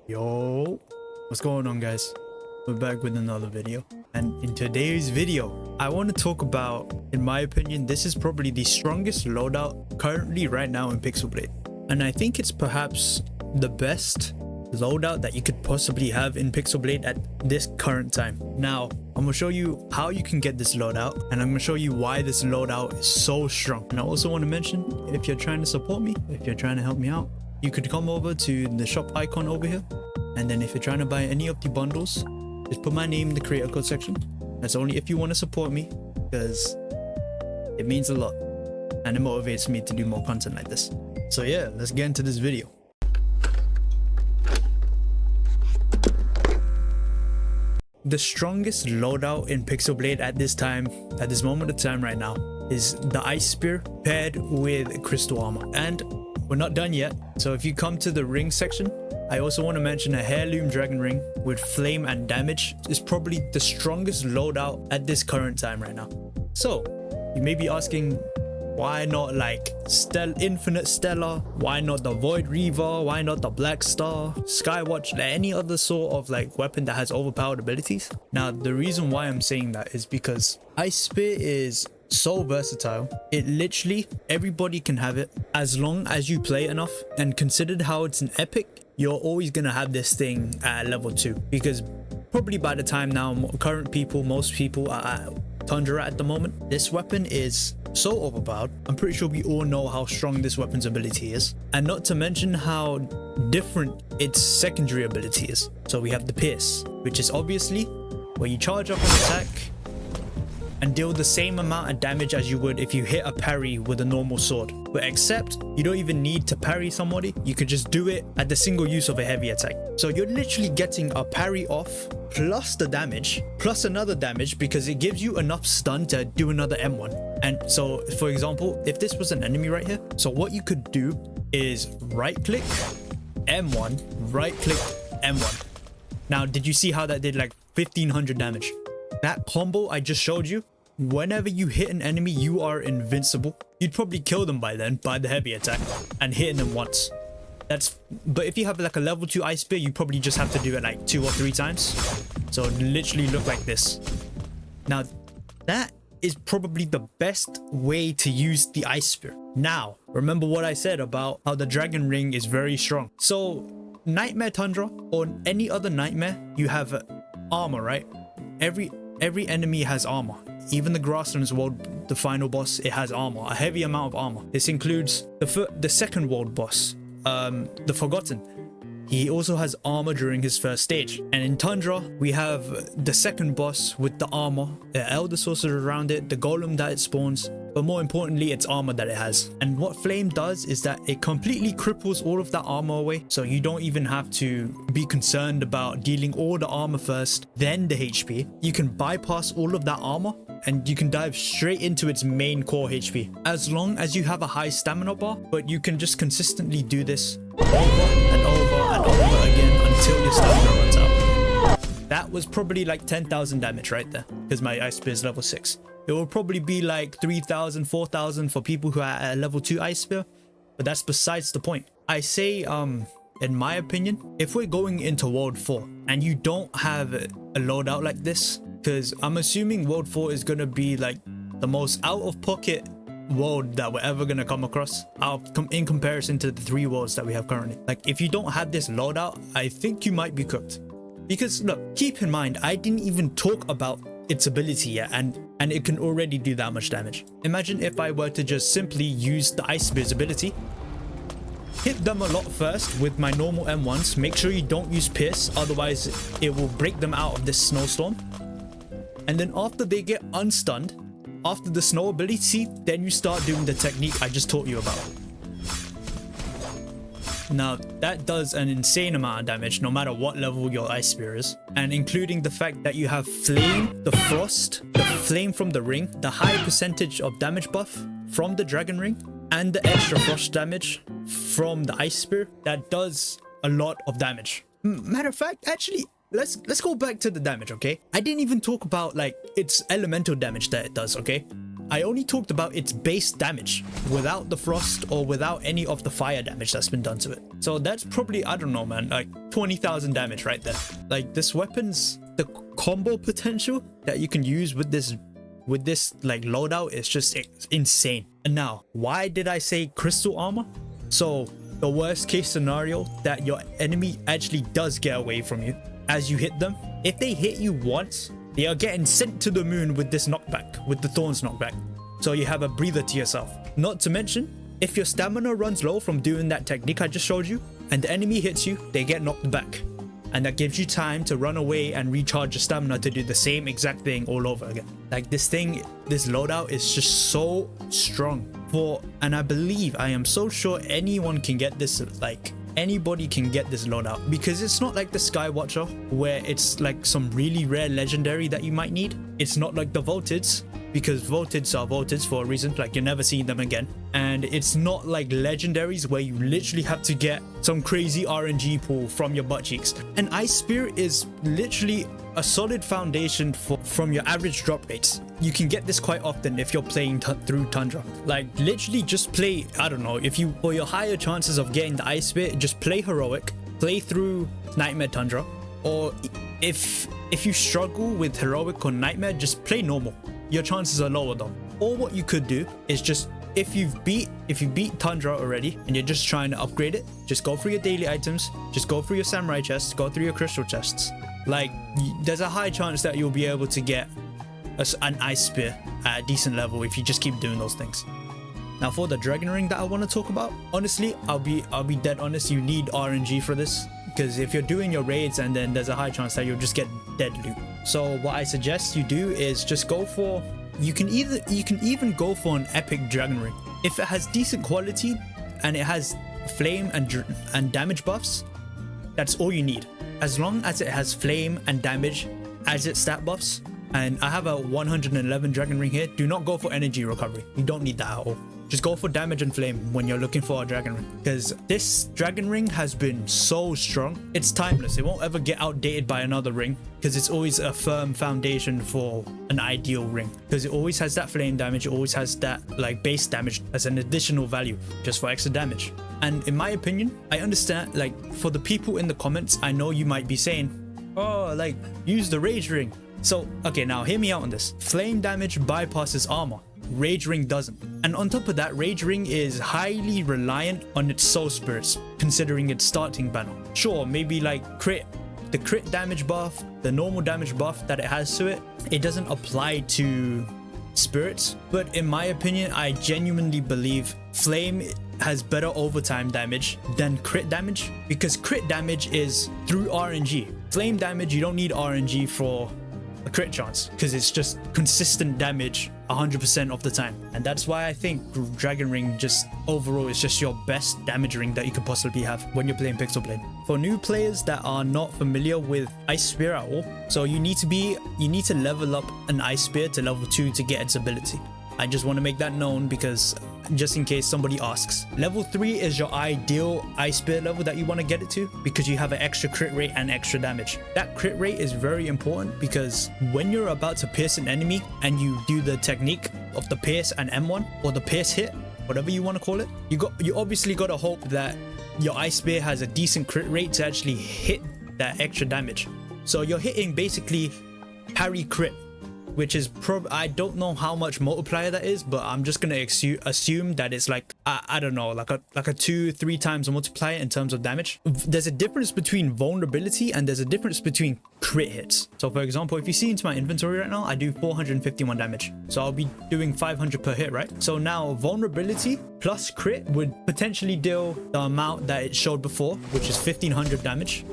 Yo, what's going on, guys? We're back with another video, and in today's video I want to talk about, in my opinion, this is probably the strongest loadout currently right now in Pixel Blade, and I think it's perhaps the best loadout that you could possibly have in Pixel Blade at this current time. Now I'm gonna show you how you can get this loadout, and I'm gonna show you why this loadout is so strong. And I also want to mention, if you're trying to support me, if you're trying to help me out, you could come over to the shop icon over here, and then if you're trying to buy any of the bundles, just put my name in the creator code section. That's only if you want to support me, because it means a lot and it motivates me to do more content like this. So yeah, let's get into this video. The strongest loadout in Pixel Blade at this time, at this moment of time right now, is the Ice Spear paired with Crystal Armor. And we're not done yet, so if you come to the ring section, I also want to mention a Heirloom Dragon Ring with Flame and Damage is probably the strongest loadout at this current time right now. So you may be asking, why not like Infinite Stellar? Why not the Void Reaver? Why not the Black Star, Skywatch, any other sort of like weapon that has overpowered abilities? Now the reason why I'm saying that is because Ice Spear is so versatile. It literally, everybody can have it as long as you play enough, and considered how it's an epic, you're always gonna have this thing at level 2, because probably by the time now most people are at Tundra at the moment. This weapon is so overpowered. I'm pretty sure we all know how strong this weapon's ability is, and not to mention how different its secondary ability is. So we have the Pierce, which is obviously where you charge up an attack and deal the same amount of damage as you would if you hit a parry with a normal sword, but except you don't even need to parry somebody, you could just do it at the single use of a heavy attack. So you're literally getting a parry off plus the damage plus another damage, because it gives you enough stun to do another M1. And so for example, if this was an enemy right here, so what you could do is right click M1, right click M1. Now did you see how that did like 1500 damage? That combo I just showed you, whenever you hit an enemy, you are invincible. You'd probably kill them by then by the heavy attack and hitting them once. But if you have like a level 2 Ice Spear, you probably just have to do it like 2 or 3 times. So it literally look like this. Now that is probably the best way to use the Ice Spear. Now remember what I said about how the Dragon Ring is very strong. So Nightmare Tundra or any other nightmare, you have armor, right? Every enemy has armor. Even the Grasslands world, the final boss, it has armor, a heavy amount of armor. This includes the second world boss, the Forgotten. He also has armor during his first stage. And in Tundra, we have the second boss with the armor, the Elder Sorcerer around it, the Golem that it spawns, but more importantly, it's armor that it has. And what Flame does is that it completely cripples all of that armor away, so you don't even have to be concerned about dealing all the armor first, then the HP. You can bypass all of that armor and you can dive straight into its main core HP, as long as you have a high stamina bar. But you can just consistently do this over and over and over again until your stamina runs out. That was probably like 10,000 damage right there, because my Ice Spear is level 6. It will probably be like 3,000, 4,000 for people who are at level 2 Ice Spear, but that's besides the point. I say, in my opinion, if we're going into World 4 and you don't have a loadout like this, because I'm assuming World 4 is going to be like the most out-of-pocket world that we're ever going to come across in comparison to the 3 worlds that we have currently. Like, if you don't have this loadout, I think you might be cooked. Because look, keep in mind, I didn't even talk about its ability yet, and it can already do that much damage. Imagine if I were to just simply use the Ice Spear's ability, hit them a lot first with my normal M1s. Make sure you don't use Pierce, otherwise it will break them out of this snowstorm. And then after they get unstunned, after the snow ability, then you start doing the technique I just taught you about. Now that does an insane amount of damage no matter what level your Ice Spear is, and including the fact that you have Flame, the Frost, the Flame from the ring, the high percentage of damage buff from the Dragon Ring, and the extra frost damage from the Ice Spear. That does a lot of damage. Matter of fact, actually, let's go back to the damage, okay? I didn't even talk about like its elemental damage that it does, okay? I only talked about its base damage without the frost or without any of the fire damage that's been done to it. So that's probably, I don't know, man, like 20,000 damage right there. Like this weapon's, the combo potential that you can use with this like loadout is just insane. And now, why did I say crystal armor? So the worst case scenario that your enemy actually does get away from you as you hit them, if they hit you once, they are getting sent to the moon with this knockback, with the thorns knockback. So you have a breather to yourself. Not to mention, if your stamina runs low from doing that technique I just showed you, and the enemy hits you, they get knocked back. And that gives you time to run away and recharge your stamina to do the same exact thing all over again. Like this loadout is just so strong. And I am so sure anyone can get this, like anybody can get this loadout, because it's not like the Skywatcher where it's like some really rare legendary that you might need. It's not like the Voltids, because Voltids are Voltids for a reason, like you're never seeing them again. And it's not like legendaries where you literally have to get some crazy RNG pool from your butt cheeks. An Ice Spear is literally a solid foundation from your average drop rates. You can get this quite often if you're playing through Tundra. Like literally just play, I don't know, if you, for your higher chances of getting the Ice Spear, just play Heroic, play through Nightmare Tundra, or if you struggle with Heroic or Nightmare, just play normal. Your chances are lower though. Or what you could do is just, if you beat Tundra already and you're just trying to upgrade it, just go through your daily items, just go through your samurai chests, go through your crystal chests. Like there's a high chance that you'll be able to get an Ice Spear at a decent level if you just keep doing those things. Now for the Dragon Ring that I want to talk about, honestly, I'll be dead honest, you need RNG for this, because if you're doing your raids and then there's a high chance that you'll just get dead loot. So what I suggest you do is just go for, you can even go for an epic Dragon Ring. If it has decent quality and it has flame and damage buffs, that's all you need. As long as it has flame and damage as its stat buffs. And I have a 111 Dragon Ring here. Do not go for energy recovery. You don't need that at all. Just go for damage and flame when you're looking for a Dragon Ring, because this Dragon Ring has been so strong. It's timeless. It won't ever get outdated by another ring, because it's always a firm foundation for an ideal ring, because it always has that flame damage. It always has that like base damage as an additional value just for extra damage. And in my opinion, I understand, like for the people in the comments, I know you might be saying, oh, like use the Rage Ring. So okay, now hear me out on this. Flame damage bypasses armor. Rage Ring doesn't. And on top of that, Rage Ring is highly reliant on its soul spirits, considering its starting banner. Sure, maybe like the crit damage buff, the normal damage buff that it has to it, it doesn't apply to spirits. But in my opinion, I genuinely believe Flame has better overtime damage than crit damage, because crit damage is through RNG. Flame damage, you don't need RNG for a crit chance, because it's just consistent damage 100% of the time. And that's why I think Dragon Ring just overall is just your best damage ring that you could possibly have when you're playing Pixel Blade. For new players that are not familiar with Ice Spear at all, so you need to level up an Ice Spear to level 2 to get its ability. I just want to make that known, because just in case somebody asks. Level 3 is your ideal Ice Spear level that you want to get it to, because you have an extra crit rate and extra damage. That crit rate is very important, because when you're about to pierce an enemy and you do the technique of the pierce and M1, or the pierce hit, whatever you want to call it, you obviously got to hope that your Ice Spear has a decent crit rate to actually hit that extra damage. So you're hitting basically parry crit, which is I don't know how much multiplier that is, but I'm just gonna assume that it's like I don't know, like a 2-3 times multiplier in terms of damage. There's a difference between vulnerability and there's a difference between crit hits. So for example, if you see into my inventory right now, I do 451 damage, so I'll be doing 500 per hit, right? So now vulnerability plus crit would potentially deal the amount that it showed before, which is 1500 damage.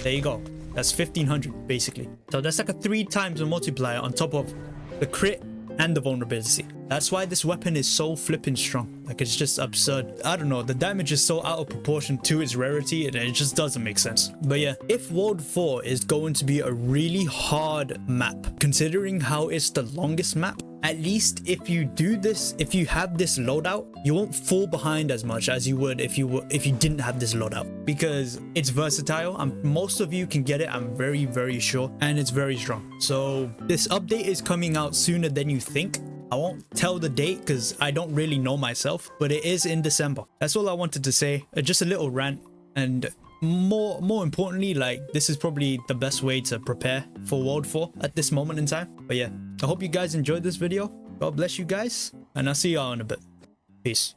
There you go. That's 1500 basically. So that's like a 3 times a multiplier on top of the crit and the vulnerability. That's why this weapon is so flipping strong. Like, it's just absurd. I don't know, the damage is so out of proportion to its rarity, and it just doesn't make sense. But yeah, if World 4 is going to be a really hard map, considering how it's the longest map, at least if you do this, if you have this loadout, you won't fall behind as much as you would if you didn't have this loadout, because it's versatile and most of you can get it, I'm very sure, and it's very strong. So this update is coming out sooner than you think. I won't tell the date because I don't really know myself, but it is in December. That's all I wanted to say. Just a little rant, and more importantly, like, this is probably the best way to prepare for World 4 at this moment in time. But yeah, I hope you guys enjoyed this video. God bless you guys, and I'll see y'all in a bit. Peace.